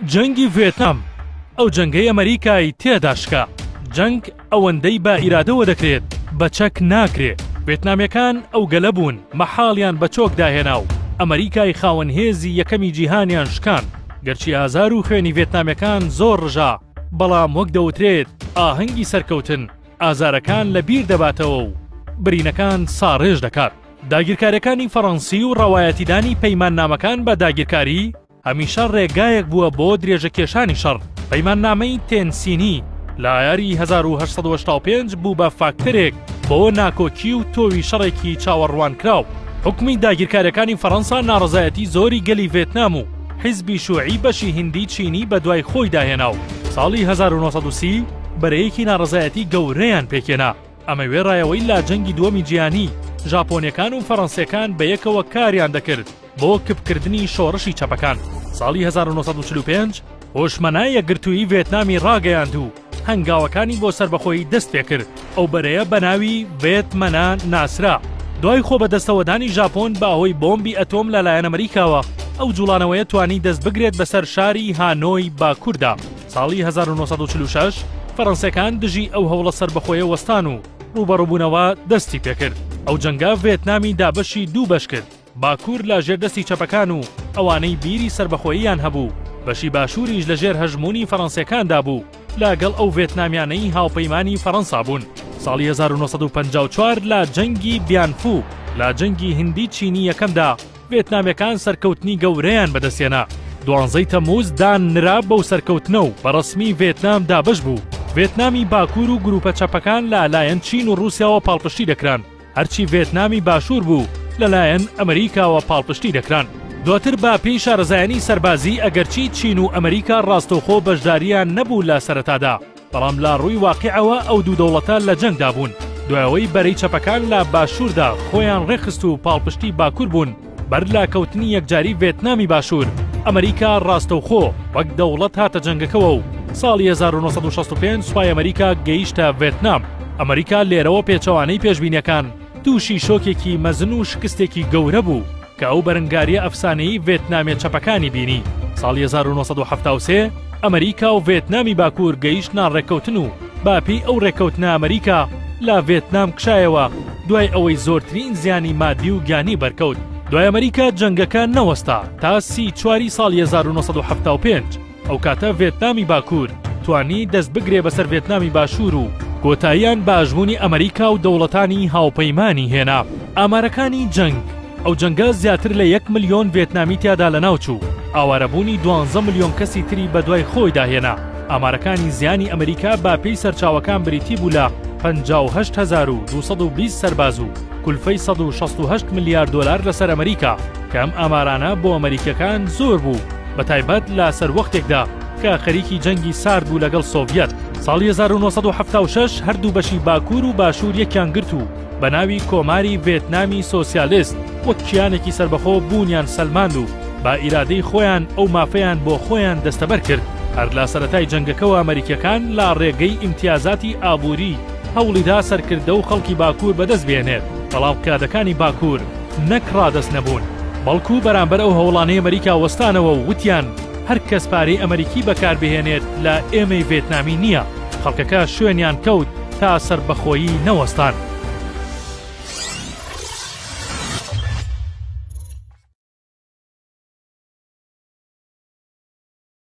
جەنگی ڤێتنام ئەو جەنگەی ئەمریکای تێداشکا جەنگ ئەوەندەی با ئیرادەوە دەکرێت بە چەک ناکرێت. ڤێتنامیەکان ئەو گەلە بوون مەحاڵیان بە چۆک داهێنا و ئەمریکای خاوەن هێزی یەکەمی جیهانیان شکان. گەرچی ئازار و خوێنی ڤێتنامیەکان زۆر ڕژا، بەڵام وەک دەوترێت ئاهەنگی سەرکەوتن ئازارەکان لە بیر دەباتەوە و برینەکان ساڕێژ دەکات. داگیرکاریەکانی فەڕەنسی و ڕەوایەتیدانی پەیماننامەکان بە داگیرکاری هەمیشە ڕێگایەک بووە بۆ درێژەکێشانی شەڕ. پەیماننامەی تێنسینی لە ئایاری 1985 بوو بە فاکتەرێک بۆ ناکۆکی و تۆوی شەڕێکی چاوەڕوان کراو. حکومی داگیرکاریەکانی فەڕەنسا ناڕەزایەتی زۆری گەلی ڤێتنام و حیزبی شوعی بەشی هیندی چینی بە دوای خۆی داهێنا و ساڵی 1930 بەرەیەکی ناڕەزایەتی گەورەیان پێکێنا. ئەمە وێڕایەوەی لا جەنگی دووەمی جیهانی ژاپۆنیەکان و فەڕەنسیەکان بە یەکەوە کاریان دەکرد بۆ کپکردنی شۆڕشی چەپەکان. ساڵی 1945 هۆشمەنای یەکگرتووی ڤێتنامی ڕاگەیاند و هەنگاوەکانی بۆ سربەخۆیی دەست پێ کرد. ئەو بەرەیە بە ناوی ڤێتمەنە ناسرا. دوای خۆ بەدەستەوەدانی ژاپۆن بە ئەهۆی بۆمبی ئەتۆم لەلایەن ئەمریکاوە ئەو جوڵانەوەیە توانی دەست بگرێت بەسەر شاری هانۆی باکووردا. ساڵی 1946 فەڕەنسیەکان دژی ئەو هەوڵە سربەخۆیە وەستان و ڕوبەڕووبوونەوە دەستی پێکرد. ئەو جەنگا ڤێتنامی دابەشی دوو بەش کرد. باکوور لە ژێردەستی چەپەکان و ئەوانەی بیری سربەخۆییان هەبوو، بەشی باشووریش لە ژێر هەژمونی فەڕەنسیەکاندا بوو لەگەڵ ئەو ڤێتنامیانەی هاوپەیمانی فەڕەنسا بوون. ساڵی 1954 لە جەنگی بیانفو لە جەنگی هیندی چینی یەکەمدا ڤێتنامیەکان سەرکەوتنی گەورەیان بەدەستێنا. 12 تەمووز دانرا بەو سەرکەوتنە و بەڕەسمی ڤێتنام دابش بوو. ڤێتنامی باکوور و گروپە چەپەکان لەلایەن چین و رووسیاوە پاڵپشتی دەکران، هەرچی ڤێتنامی باشوور بوو لەلایەن ئەمریکاوە پاڵپشتی دەکران. دواتر با پێی شارەزایانی سەربازی ئەگەرچی چین و ئەمریکا ڕاستەوخۆ بەشداریان نەبوو لە سەرەتادا، بەڵام لە ڕووی واقعەوە ئەو دوو دەوڵەتە لە جەنگدا بوون. دوایەوەی بەرەی چەپەکان لە باشووردا خۆیان ڕێخست و پاڵپشتی باکوور بوون بەر لە کەوتنی یەکجاری ڤێتنامی باشوور، ئەمریکا ڕاستەوخۆ وەک دەوڵەت هاتە جەنگەکەوە و ساڵی 1965 سوپای ئەمریکا گەیشتە ڤێتنام. ئەمریکا لێرەوە پێچەوانەی پێشبینیەکان تووشی شۆکێکی مەزن و شکستێکی گەورە بوو کە ئەو بەرەنگاریە ئەفسانەی ڤێتنامێ چەپەکانی بینی. ساڵی 1973 ئەمریکا و ڤێتنامی باکوور گەیشتنە ڕێکەوتن و باپی ئەو ڕێکەوتنە ئەمریکا لە ڤێتنام کشایەوە دوای ئەوەی زۆرترین زیانی مادی و گیانی بەرکەوت. دوای ئەمریکا جەنگەکە نەوەستا تا 34 ساڵی 1975. ئەو کاتە ڤێتنامی باکوور توانی دەست بگرێ بەسەر ڤێتنامی باشوور و کۆتاییان بە ئەژموونی ئەمریکا و دەوڵەتانی هاوپەیمانی هێنا. ئامارەکانی جەنگ ئەو جەنگە زیاتر لە 1 ملیۆن ڤێتنامی تیادا لەناوچوو، ئاوارەبوونی 12 ملیۆن کەسی تری بە دوای خۆی داهێنا. ئامارەکانی زیانی ئەمریکا با پێی سەرچاوەکان بریتی بوو لە 58,220 سەرباز و کولفەی 168 میلیارد دۆلار لەسەر ئەمریکا کە ئەم ئامارانە بۆ ئەمریکەکان زۆر بوو، بە تایبەت لە سەر وەختێکدا کە خەریکی جەنگی سارد بوو لەگەڵ سۆڤیەت. ساڵی 1976 هەردوو بەشی باکوور و باشوور یەکیان گرت و بە ناوی کۆماری ڤێتنامی سۆسیالیست وەک کیانێکی سربەخۆ بوونیان سەلماند و با ئیرادەی خۆیان ئەو مافەیان بۆ خۆیان دەستەبەر کرد. هەر لە سەرەتای جەنگەکەەوە ئەمریکەکان لە ڕێگەی ئیمتیازاتی ئابووری هەوڵیدا سەرکردە و خەڵکی باکوور بەدەست بێنێت، بەڵام پیادەکانی باکوور نەک ڕادەست نەبوون، بەڵکو بەرامبەر ئەو هەوڵانەی ئەمریکا وەستانەوە و وتیان هەر کەس پارەی ئەمریکی بەکاربهێنێت لە ئێمەی ڤێتنامی نییە. خەڵکەکە شوێنیان کەوت تا سەربەخۆیی نەوەستان.